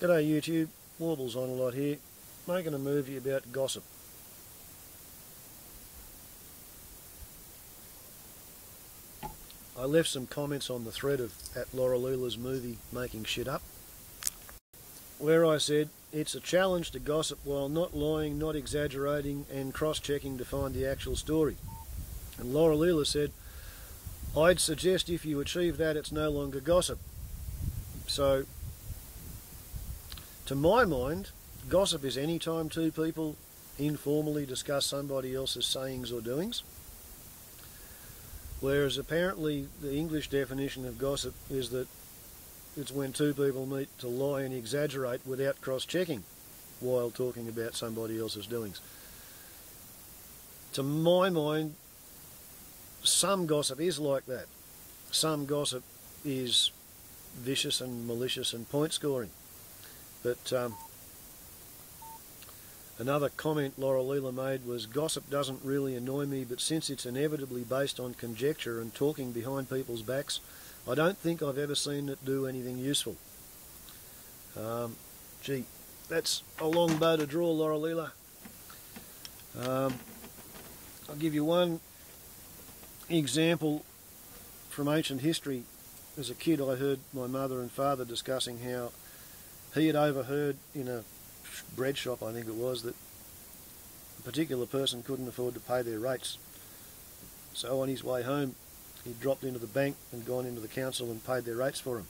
G'day YouTube, Warbles on a lot here, making a movie about gossip. I left some comments on the thread at Loreleila's movie Making Shit Up, where I said it's a challenge to gossip while not lying, not exaggerating and cross-checking to find the actual story. And Loreleila said, I'd suggest if you achieve that it's no longer gossip. So, to my mind, gossip is any time two people informally discuss somebody else's sayings or doings, whereas apparently the English definition of gossip is that it's when two people meet to lie and exaggerate without cross-checking while talking about somebody else's doings. To my mind, some gossip is like that. Some gossip is vicious and malicious and point-scoring. But another comment Loreleila made was, gossip doesn't really annoy me, but since it's inevitably based on conjecture and talking behind people's backs, I don't think I've ever seen it do anything useful. Gee, that's a long bow to draw, Loreleila. I'll give you one example from ancient history. As a kid, I heard my mother and father discussing how he had overheard in a bread shop, I think it was, that a particular person couldn't afford to pay their rates. So on his way home, he dropped into the bank and gone into the council and paid their rates for him,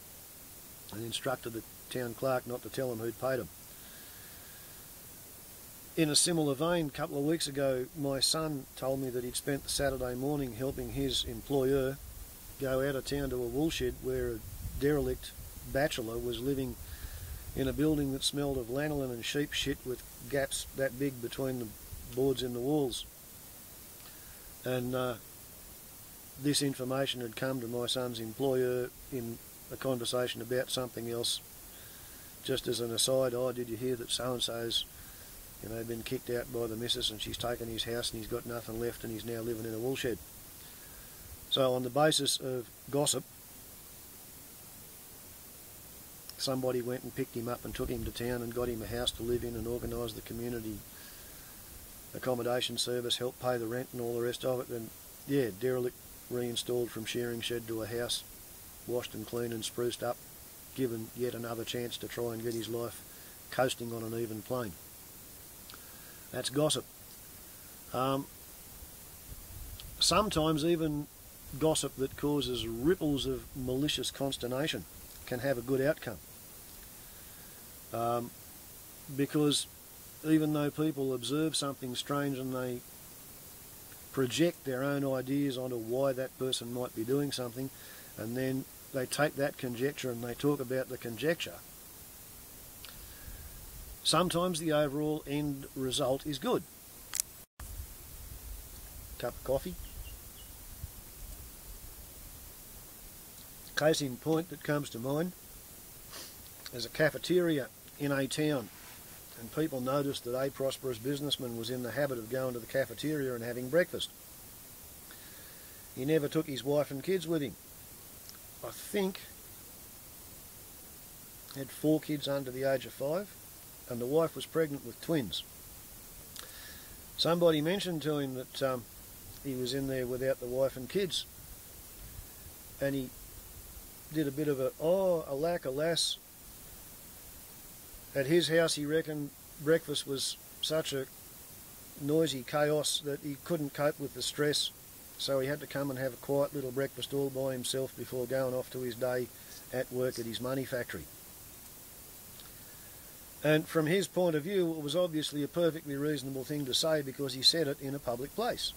and instructed the town clerk not to tell him who'd paid him. In a similar vein, a couple of weeks ago, my son told me that he'd spent the Saturday morning helping his employer go out of town to a woolshed where a derelict bachelor was living in a building that smelled of lanolin and sheep shit with gaps that big between the boards in the walls. And this information had come to my son's employer in a conversation about something else. Just as an aside, oh, did you hear that so-and-so's been kicked out by the missus and she's taken his house and he's got nothing left and he's now living in a woolshed. So on the basis of gossip, somebody went and picked him up and took him to town and got him a house to live in and organised the community accommodation service, helped pay the rent and all the rest of it. And yeah, derelict reinstalled from shearing shed to a house, washed and cleaned and spruced up, given yet another chance to try and get his life coasting on an even plane. That's gossip. Sometimes even gossip that causes ripples of malicious consternation can have a good outcome. Because even though people observe something strange and they project their own ideas onto why that person might be doing something, and then they take that conjecture and they talk about the conjecture, sometimes the overall end result is good. Cup of coffee. Case in point that comes to mind, there's a cafeteria in a town, and people noticed that a prosperous businessman was in the habit of going to the cafeteria and having breakfast. He never took his wife and kids with him. I think he had 4 kids under the age of 5, and the wife was pregnant with twins. Somebody mentioned to him that he was in there without the wife and kids, and he did a bit of a, oh, alack, alas. At his house, he reckoned breakfast was such a noisy chaos that he couldn't cope with the stress, so he had to come and have a quiet little breakfast all by himself before going off to his day at work at his money factory. And from his point of view, it was obviously a perfectly reasonable thing to say because he said it in a public place.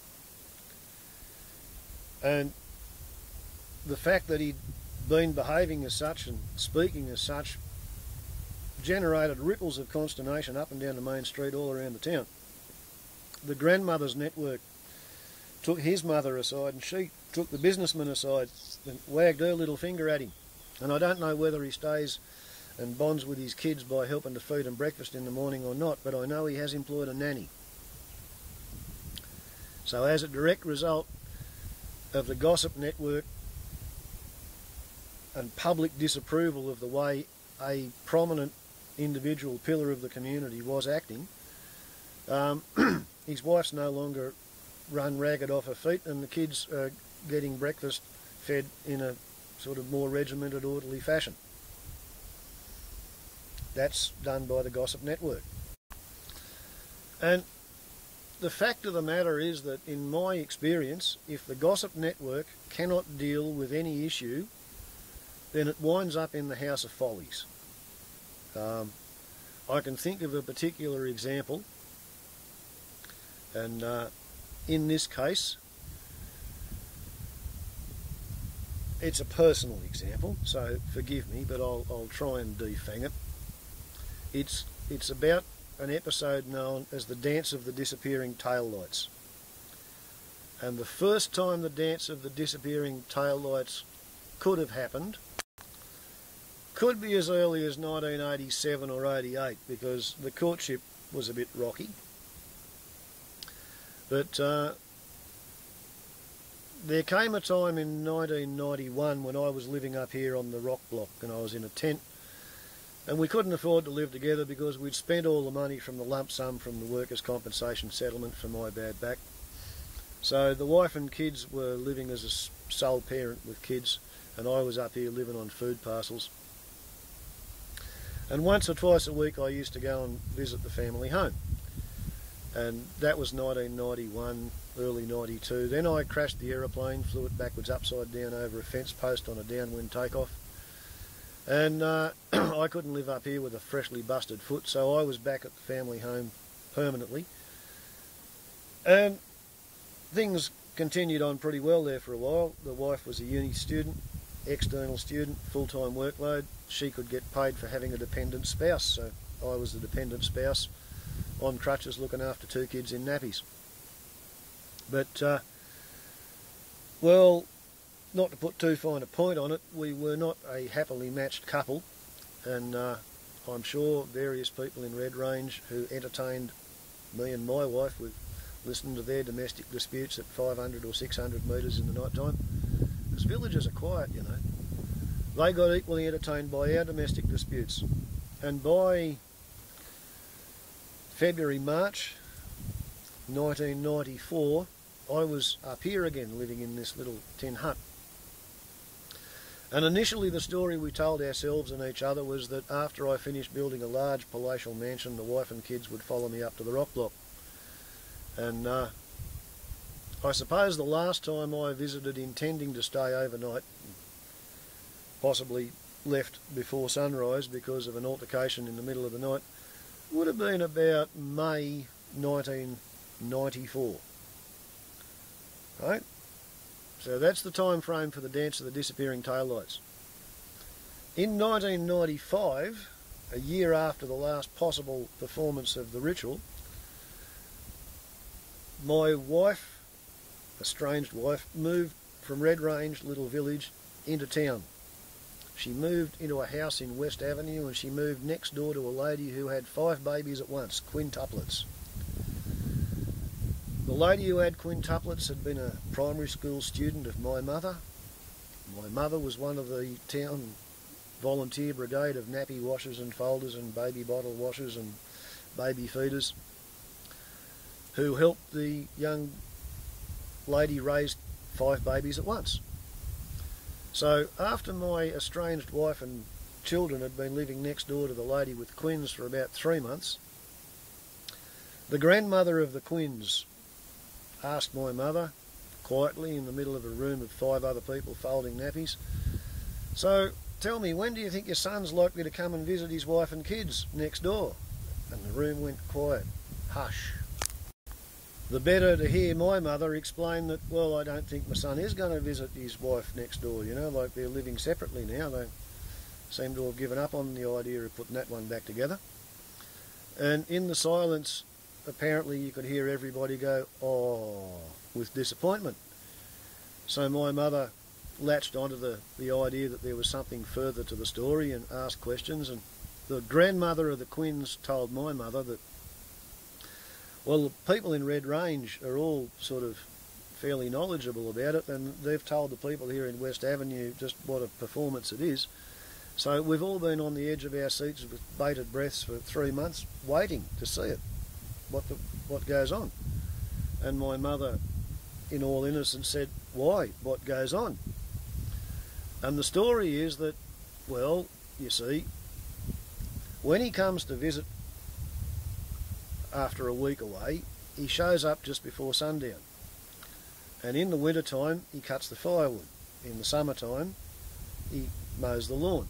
And the fact that he'd been behaving as such and speaking as such generated ripples of consternation up and down the main street all around the town. The grandmother's network took his mother aside and she took the businessman aside and wagged her little finger at him. And I don't know whether he stays and bonds with his kids by helping to feed them breakfast in the morning or not, but I know he has employed a nanny. So as a direct result of the gossip network and public disapproval of the way a prominent individual pillar of the community was acting, his wife's no longer run ragged off her feet, and the kids are getting breakfast fed in a sort of more regimented, orderly fashion. That's done by the Gossip Network. And the fact of the matter is that, in my experience, if the Gossip Network cannot deal with any issue, then it winds up in the House of Follies. I can think of a particular example, and in this case, it's a personal example, so forgive me, but I'll try and defang it. It's about an episode known as the Dance of the Disappearing Taillights. And the first time the Dance of the Disappearing Taillights could have happened could be as early as 1987 or 88, because the courtship was a bit rocky. But there came a time in 1991 when I was living up here on the rock block, and I was in a tent, and we couldn't afford to live together because we'd spent all the money from the lump sum from the workers' compensation settlement for my bad back. So the wife and kids were living as a sole parent with kids, and I was up here living on food parcels. And once or twice a week I used to go and visit the family home. And that was 1991, early 92. Then I crashed the aeroplane, flew it backwards upside down over a fence post on a downwind takeoff. And I couldn't live up here with a freshly busted foot, so I was back at the family home permanently. And things continued on pretty well there for a while. The wife was a uni student, external student, full-time workload. She could get paid for having a dependent spouse, so I was the dependent spouse on crutches looking after two kids in nappies. But, well, not to put too fine a point on it, we were not a happily matched couple, and I'm sure various people in Red Range who entertained me and my wife with listening to their domestic disputes at 500 or 600 metres in the night time, because villages are quiet, you know. They got equally entertained by our domestic disputes, and by February, March 1994, I was up here again living in this little tin hut. And initially the story we told ourselves and each other was that after I finished building a large palatial mansion, the wife and kids would follow me up to the rock block. And I suppose the last time I visited intending to stay overnight, possibly left before sunrise because of an altercation in the middle of the night, would have been about May 1994. Right? So that's the time frame for the Dance of the Disappearing Taillights. In 1995, a year after the last possible performance of the ritual, my wife, estranged wife, moved from Red Range, little village, into town. She moved into a house in West Avenue, and she moved next door to a lady who had 5 babies at once, quintuplets. The lady who had quintuplets had been a primary school student of my mother. My mother was one of the town volunteer brigade of nappy washers and folders and baby bottle washers and baby feeders who helped the young lady raise 5 babies at once. So after my estranged wife and children had been living next door to the lady with Quins for about 3 months, the grandmother of the Quins asked my mother, quietly in the middle of a room of 5 other people folding nappies, "So tell me, when do you think your son's likely to come and visit his wife and kids next door?" And the room went quiet. Hush. The better to hear my mother explain that, well, I don't think my son is going to visit his wife next door, you know, like they're living separately now. They seem to have given up on the idea of putting that one back together. And in the silence, apparently you could hear everybody go, "Oh," with disappointment. So my mother latched onto the idea that there was something further to the story and asked questions, and the grandmother of the Quins told my mother that, well, the people in Red Range are all sort of fairly knowledgeable about it, and they've told the people here in West Avenue just what a performance it is. So we've all been on the edge of our seats with bated breaths for 3 months, waiting to see it, what goes on. And my mother, in all innocence, said, "Why? What goes on?" And the story is that, well, you see, when he comes to visit after a week away, he shows up just before sundown. And in the winter time, he cuts the firewood. In the summertime, he mows the lawn.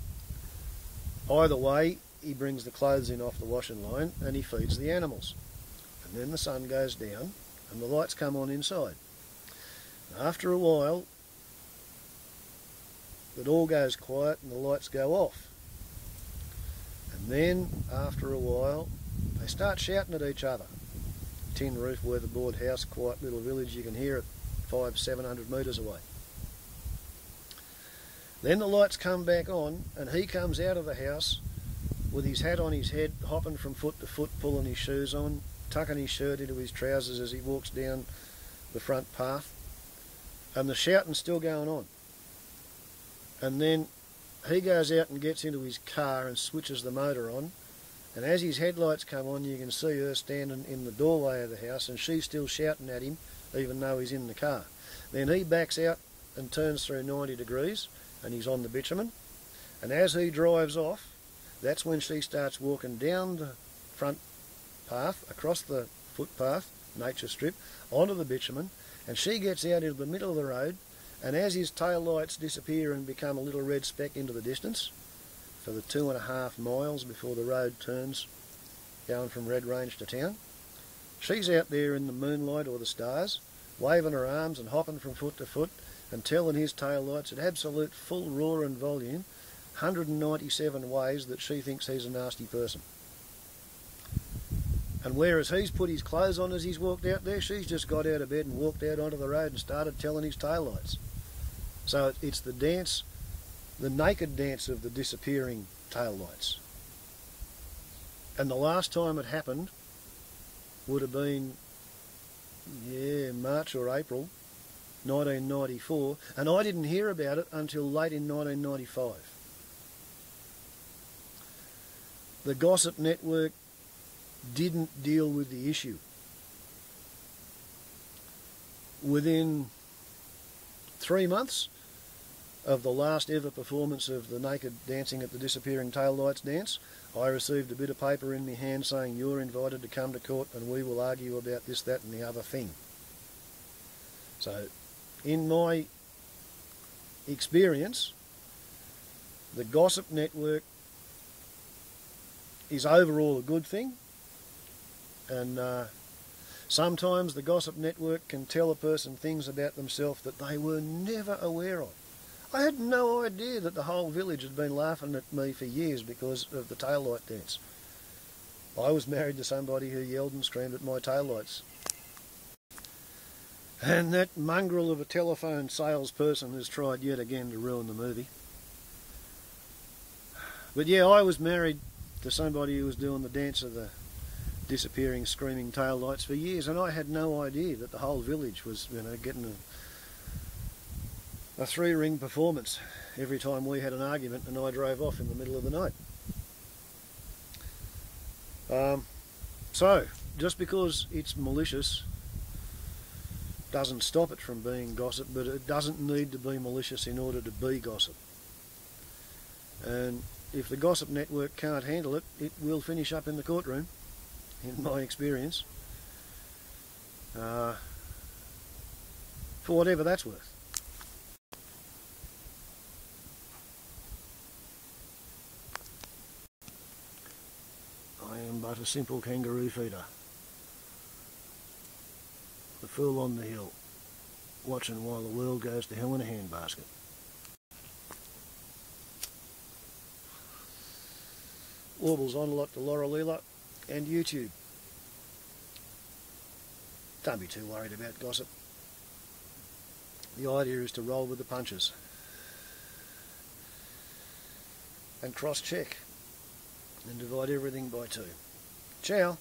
Either way, he brings the clothes in off the washing line and he feeds the animals. And then the sun goes down and the lights come on inside. After a while, it all goes quiet and the lights go off. And then, after a while, they start shouting at each other. Tin roof, weatherboard house, quiet little village, you can hear it 500-700 metres away. Then the lights come back on and he comes out of the house with his hat on his head, hopping from foot to foot, pulling his shoes on, tucking his shirt into his trousers as he walks down the front path, and the shouting's still going on. And then he goes out and gets into his car and switches the motor on, and as his headlights come on, you can see her standing in the doorway of the house and she's still shouting at him even though he's in the car. Then he backs out and turns through 90 degrees and he's on the bitumen, and as he drives off, that's when she starts walking down the front path, across the footpath, nature strip, onto the bitumen, and she gets out into the middle of the road, and as his tail lights disappear and become a little red speck into the distance, for the 2.5 miles before the road turns going from Red Range to town, she's out there in the moonlight or the stars, waving her arms and hopping from foot to foot and telling his tail lights at absolute full roar and volume 197 ways that she thinks he's a nasty person. And whereas he's put his clothes on as he's walked out there, she's just got out of bed and walked out onto the road and started telling his tail lights. So it's the dance, the naked dance of the disappearing tail lights. And the last time it happened would have been, March or April 1994, and I didn't hear about it until late in 1995. The Gossip Network didn't deal with the issue. Within 3 months of the last ever performance of the naked dancing at the disappearing taillights dance, I received a bit of paper in my hand saying, "You're invited to come to court and we will argue about this, that and the other thing." So, in my experience, the Gossip Network is overall a good thing, and sometimes the Gossip Network can tell a person things about themselves that they were never aware of. I had no idea that the whole village had been laughing at me for years because of the taillight dance. I was married to somebody who yelled and screamed at my taillights. And that mongrel of a telephone salesperson has tried yet again to ruin the movie. But yeah, I was married to somebody who was doing the dance of the disappearing, screaming taillights for years, and I had no idea that the whole village was, getting a 3-ring performance every time we had an argument and I drove off in the middle of the night. So, just because it's malicious doesn't stop it from being gossip, but it doesn't need to be malicious in order to be gossip. And if the Gossip Network can't handle it, it will finish up in the courtroom, in my experience, for whatever that's worth. I am but a simple kangaroo feeder, the fool on the hill, watching while the world goes to hell in a handbasket. Warbles on a lot to Loreleila and YouTube. Don't be too worried about gossip. The idea is to roll with the punches and cross-check and divide everything by 2. Ciao.